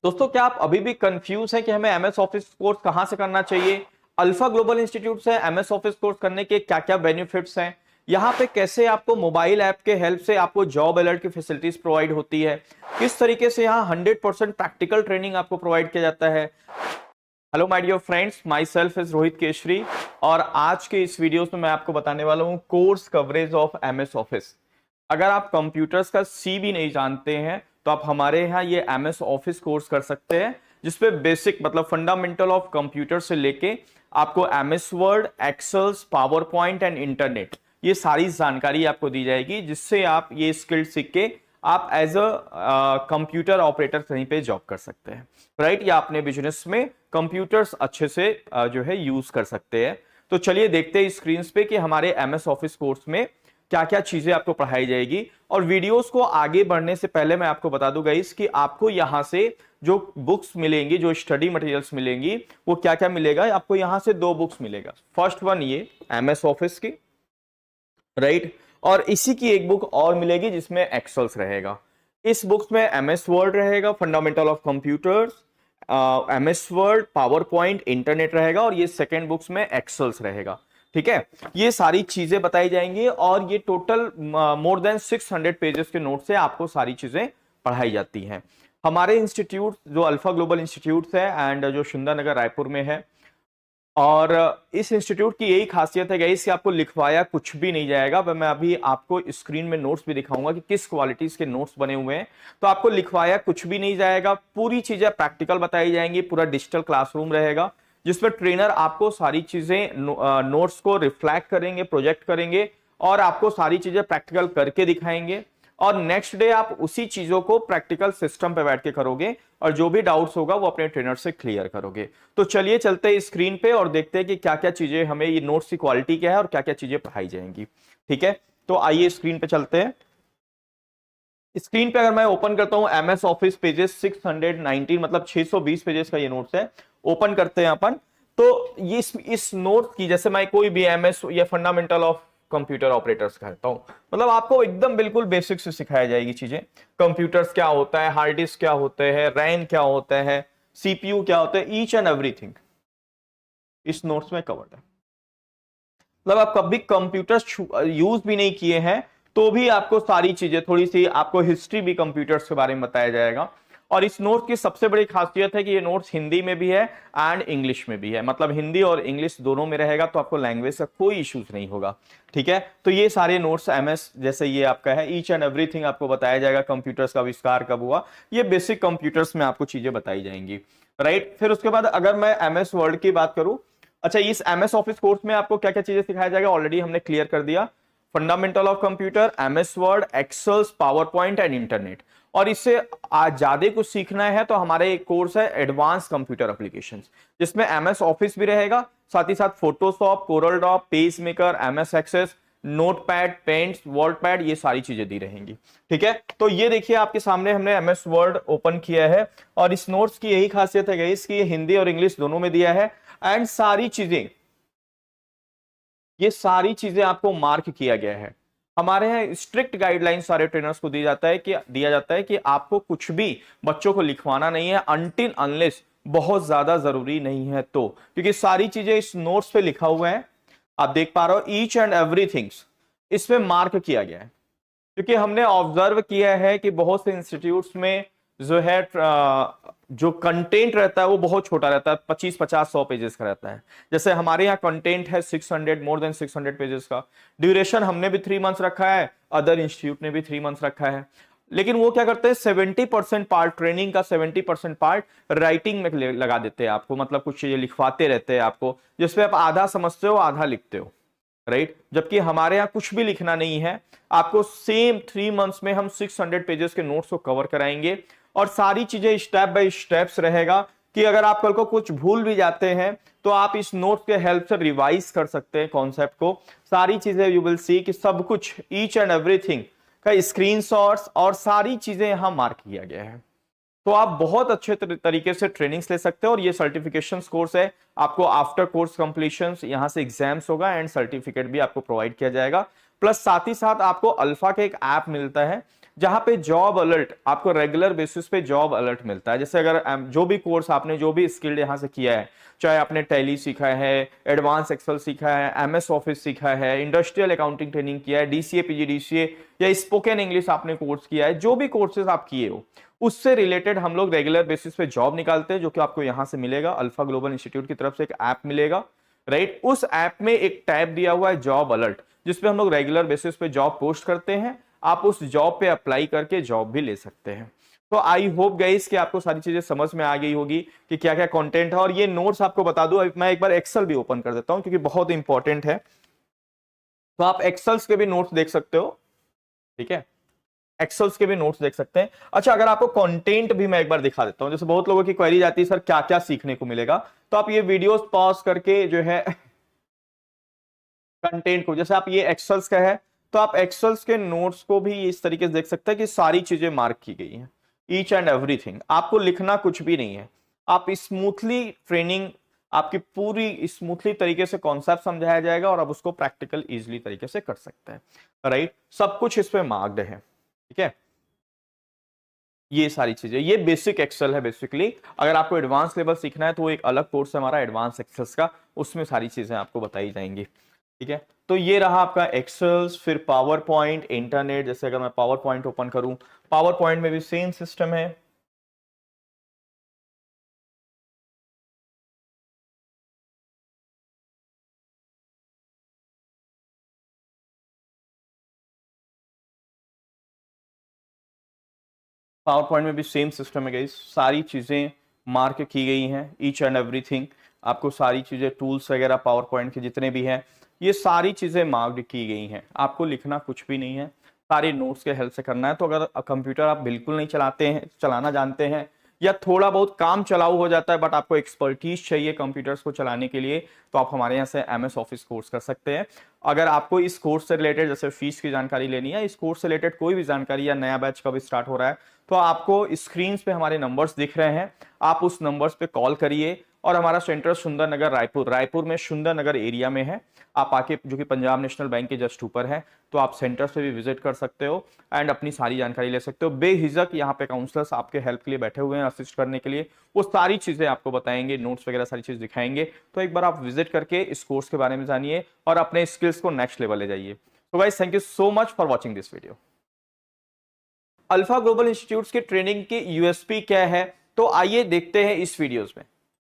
दोस्तों, क्या आप अभी भी कंफ्यूज हैं कि हमें एमएस ऑफिस कोर्स कहां से करना चाहिए? अल्फा ग्लोबल इंस्टीट्यूट से एमएस ऑफिस कोर्स करने के क्या क्या बेनिफिट्स हैं? यहाँ पे कैसे आपको मोबाइल ऐप के हेल्प से आपको जॉब अलर्ट की फैसिलिटीज प्रोवाइड होती है? किस तरीके से यहाँ 100% प्रैक्टिकल ट्रेनिंग आपको प्रोवाइड किया जाता है? Hello my dear friends, myself is Rohit Keshari और आज के इस वीडियो में मैं आपको बताने वाला हूँ course coverage of MS office. अगर आप कंप्यूटर्स का सी भी नहीं जानते हैं तो आप हमारे यहाँ ये एमएस ऑफिस कोर्स कर सकते हैं, जिसपे बेसिक मतलब फंडामेंटल ऑफ कंप्यूटर से लेके आपको MS Word, Excels, PowerPoint and internet ये सारी जानकारी आपको दी जाएगी, जिससे आप ये स्किल सीख के आप एज अ कंप्यूटर ऑपरेटर कहीं पे जॉब कर सकते हैं, राइट? या अपने बिजनेस में कंप्यूटर्स अच्छे से जो है यूज कर सकते हैं। तो चलिए देखते हैं स्क्रीन पे कि हमारे एमएस ऑफिस कोर्स में क्या क्या चीजें आपको पढ़ाई जाएगी। और वीडियोस को आगे बढ़ने से पहले मैं आपको बता दूं गाइस कि आपको यहां से जो बुक्स मिलेंगी, जो स्टडी मटेरियल्स मिलेंगी, वो क्या क्या मिलेगा। आपको यहां से 2 बुक्स मिलेगा। फर्स्ट वन ये एमएस ऑफिस की, राइट? और इसी की एक बुक और मिलेगी जिसमें एक्सेल्स रहेगा। इस बुक्स में एमएस वर्ड रहेगा, fundamental of computers, MS word, power point, internet रहेगा, और ये सेकेंड बुक्स में एक्सेल्स रहेगा। ठीक है, ये सारी चीजें बताई जाएंगी और ये टोटल मोर देन 600 पेजेस के नोट से आपको सारी चीजें पढ़ाई जाती हैं। हमारे इंस्टीट्यूट जो अल्फा ग्लोबल इंस्टीट्यूट है एंड जो सुंदरनगर रायपुर में है, और इस इंस्टीट्यूट की यही खासियत है गाइस कि आपको लिखवाया कुछ भी नहीं जाएगा। मैं अभी आपको स्क्रीन में नोट्स भी दिखाऊंगा कि किस क्वालिटीज के नोट्स बने हुए हैं। तो आपको लिखवाया कुछ भी नहीं जाएगा, पूरी चीजें प्रैक्टिकल बताई जाएंगी, पूरा डिजिटल क्लासरूम रहेगा जिसमें ट्रेनर आपको सारी चीजें नोट्स को रिफ्लेक्ट करेंगे, प्रोजेक्ट करेंगे और आपको सारी चीजें प्रैक्टिकल करके दिखाएंगे। और नेक्स्ट डे आप उसी चीजों को प्रैक्टिकल सिस्टम पे बैठ के करोगे और जो भी डाउट्स होगा वो अपने ट्रेनर से क्लियर करोगे। तो चलिए चलते हैं स्क्रीन पे और देखते हैं कि क्या क्या चीजें हमें, ये नोट्स की क्वालिटी क्या है और क्या क्या चीजें पढ़ाई जाएंगी। ठीक है, तो आइए स्क्रीन पे चलते हैं। स्क्रीन पे अगर मैं ओपन करता हूं एमएस ऑफिस पेजेस 619, मतलब 620 पेजेस का ये नोट्स है। ओपन करते हैं अपन। तो ये इस नोट की, जैसे मैं कोई भी एमएस या फंडामेंटल ऑफ कंप्यूटर ऑपरेटर्स कहता हूं, मतलब आपको एकदम बिल्कुल बेसिक से सिखाया जाएगी चीजें। कंप्यूटर्स क्या होता है, हार्ड डिस्क क्या होते हैं, रैम क्या होता है, सीपीयू क्या होता है, ईच एंड एवरीथिंग इस नोट्स में कवर्ड है। मतलब आप कभी कंप्यूटर्स यूज भी नहीं किए हैं तो भी आपको सारी चीजें, थोड़ी सी आपको हिस्ट्री भी कंप्यूटर्स के बारे में बताया जाएगा। और इस नोट की सबसे बड़ी खासियत है कि ये नोट्स हिंदी में भी है एंड इंग्लिश में भी है, मतलब हिंदी और इंग्लिश दोनों में रहेगा, तो आपको लैंग्वेज का कोई इश्यूज नहीं होगा। ठीक है, तो ये सारे नोट्स एमएस, जैसे ये आपका है, ईच एंड एवरीथिंग आपको बताया जाएगा, कंप्यूटर्स का आविष्कार कब हुआ, ये बेसिक कंप्यूटर्स में आपको चीजें बताई जाएंगी, राइट? फिर उसके बाद अगर मैं एमएस वर्ड की बात करूं, अच्छा, इस एमएस ऑफिस कोर्स में आपको क्या क्या चीजें सिखाया जाएगा ऑलरेडी हमने क्लियर कर दिया। Fundamental of computer, MS Word, Excels, PowerPoint and internet. और इससे आज ज्यादा कुछ सीखना है तो हमारे एक कोर्स है एडवांस कंप्यूटर एप्लीकेशंस, जिसमें एमएस ऑफिस भी रहेगा, साथ ही साथ Photoshop, Corel draw, page maker, MS Access, notepad, paints, wordpad, ये सारी चीजें दी रहेंगी। ठीक है, तो ये देखिए आपके सामने हमने एमएस वर्ड ओपन किया है और इस नोट्स की यही खासियत है गाइस कि ये हिंदी और इंग्लिश दोनों में दिया है एंड सारी चीजें, ये सारी चीजें आपको मार्क किया गया है। हमारे यहाँ स्ट्रिक्ट गाइडलाइन सारे ट्रेनर्स को दिया जाता है कि आपको कुछ भी बच्चों को लिखवाना नहीं है अनटिल अनलेस बहुत ज्यादा जरूरी नहीं है तो, क्योंकि सारी चीजें इस नोट्स पे लिखा हुआ है, आप देख पा रहे हो, ईच एंड एवरीथिंग्स इसमें मार्क किया गया है। क्योंकि हमने ऑब्जर्व किया है कि बहुत से इंस्टीट्यूट्स में जो है जो कंटेंट रहता है वो बहुत छोटा रहता है, 25, 50, 100 पेजेस का रहता है। जैसे हमारे यहाँ कंटेंट है 600, मोर देन 600 पेजेस का। ड्यूरेशन हमने भी 3 मंथ्स रखा है, अदर इंस्टीट्यूट ने भी 3 मंथ्स रखा है। लेकिन वो क्या करते हैं, 70% पार्ट ट्रेनिंग का 70% पार्ट राइटिंग में लगा देते हैं आपको, मतलब कुछ चीजें लिखवाते रहते हैं आपको, जिसपे आप आधा समझते हो आधा लिखते हो, राइट? जबकि हमारे यहाँ कुछ भी लिखना नहीं है, आपको सेम 3 मंथ्स में हम 600 पेजेस के नोट्स को कवर कराएंगे और सारी चीजें स्टेप बाय स्टेप्स रहेगा कि अगर आप कल को कुछ भूल भी जाते हैं तो आप इस नोट के हेल्प से रिवाइज कर सकते हैं कॉन्सेप्ट को। सारी चीजें यू विल सी कि सब कुछ, ईच एंड एवरीथिंग का स्क्रीनशॉट्स और सारी चीजें यहां मार्क किया गया है। तो आप बहुत अच्छे तरीके से ट्रेनिंग्स ले सकते हो और ये सर्टिफिकेशन कोर्स है। आपको आफ्टर कोर्स कंप्लीशन यहां से एग्जाम्स होगा एंड सर्टिफिकेट भी आपको प्रोवाइड किया जाएगा। प्लस साथ ही साथ आपको अल्फा का एक ऐप मिलता है जहां पे जॉब अलर्ट, आपको रेगुलर बेसिस पे जॉब अलर्ट मिलता है। जैसे अगर जो भी कोर्स आपने, जो भी स्किल्ड यहां से किया है, चाहे आपने टैली सीखा है, एडवांस एक्सेल सीखा है, एमएस ऑफिस सीखा है, इंडस्ट्रियल अकाउंटिंग ट्रेनिंग किया है, डीसीए पीजीडीसीए या स्पोकन इंग्लिश आपने कोर्स किया है, जो भी कोर्सेज आप किए हो उससे रिलेटेड हम लोग रेगुलर बेसिस पे जॉब निकालते हैं, जो कि आपको यहां से मिलेगा। अल्फा ग्लोबल इंस्टीट्यूट की तरफ से एक ऐप मिलेगा, राइट। उस ऐप में एक टैब दिया हुआ है जॉब अलर्ट, जिसपे हम लोग रेगुलर बेसिस पे जॉब पोस्ट करते हैं। आप उस जॉब पे अप्लाई करके जॉब भी ले सकते हैं। तो आई होप गाइस कि आपको सारी चीजें समझ में आ गई होगी कि क्या क्या कंटेंट है। और ये नोट्स आपको बता दूं, मैं एक बार एक्सेल भी ओपन कर देता हूं क्योंकि बहुत इंपॉर्टेंट है। तो आप एक्सेल्स के भी नोट्स देख सकते हो, ठीक है, एक्सेल्स के भी नोट्स देख सकते हैं। अच्छा, अगर आपको कंटेंट भी मैं एक बार दिखा देता हूं, जैसे बहुत लोगों की क्वेरी जाती है सर क्या क्या सीखने को मिलेगा, तो आप ये वीडियोस पॉज करके जो है कंटेंट को, जैसे आप ये एक्सेल्स का है तो आप एक्सेल्स के नोट्स को भी इस तरीके से देख सकते हैं कि सारी चीजें मार्क की गई हैं, ईच एंड एवरीथिंग। आपको लिखना कुछ भी नहीं है, आप स्मूथली ट्रेनिंग, आपकी पूरी स्मूथली तरीके से कॉन्सेप्ट समझाया जाएगा और आप उसको प्रैक्टिकल इजीली तरीके से कर सकते हैं, राइट। सब कुछ इस पे मार्क्ड है, ठीक है। ये सारी चीजें, ये बेसिक एक्सेल है बेसिकली। अगर आपको एडवांस लेवल सीखना है तो एक अलग कोर्स है हमारा एडवांस एक्सेल्स का, उसमें सारी चीजें आपको बताई जाएंगी, ठीक है। तो ये रहा आपका एक्सेल्स। फिर पावर पॉइंट, इंटरनेट, जैसे अगर मैं पावर पॉइंट ओपन करूं, पावर पॉइंट में भी सेम सिस्टम है। पावर पॉइंट में भी सेम सिस्टम है गाइस, सारी चीजें मार्क की गई हैं, ईच एंड एवरीथिंग। आपको सारी चीजें, टूल्स वगैरह पावर पॉइंट के जितने भी हैं, ये सारी चीजें मार्क्ड की गई हैं। आपको लिखना कुछ भी नहीं है, सारे नोट्स के हेल्प से करना है। तो अगर कंप्यूटर आप बिल्कुल नहीं चलाते हैं, चलाना जानते हैं, या थोड़ा बहुत काम चलाऊ हो जाता है बट आपको एक्सपर्टीज चाहिए कंप्यूटर्स को चलाने के लिए, तो आप हमारे यहाँ से एमएस ऑफिस कोर्स कर सकते हैं। अगर आपको इस कोर्स से रिलेटेड जैसे फीस की जानकारी लेनी है, इस कोर्स से रिलेटेड कोई भी जानकारी, या नया बैच कब स्टार्ट हो रहा है, तो आपको स्क्रीन पे हमारे नंबर्स दिख रहे हैं, आप उस नंबर्स पे कॉल करिए। और हमारा सेंटर सुंदर नगर रायपुर, रायपुर में सुंदर नगर एरिया में है। आप आके, जो कि पंजाब नेशनल बैंक के जस्ट ऊपर है, तो आप सेंटर से भी विजिट कर सकते हो एंड अपनी सारी जानकारी ले सकते हो बेहिजक। यहाँ पे काउंसलर्स आपके हेल्प के लिए बैठे हुए हैं, असिस्ट करने के लिए। वो सारी चीजें आपको बताएंगे, नोट्स वगैरह सारी चीज दिखाएंगे। तो एक बार आप विजिट करके इस कोर्स के बारे में जानिए और अपने स्किल्स को नेक्स्ट लेवल ले जाइए। तो guys, thank you so much for watching this video. Alpha global institutes की ट्रेनिंग की यूएसपी क्या है, तो आइए देखते हैं इस वीडियोस में।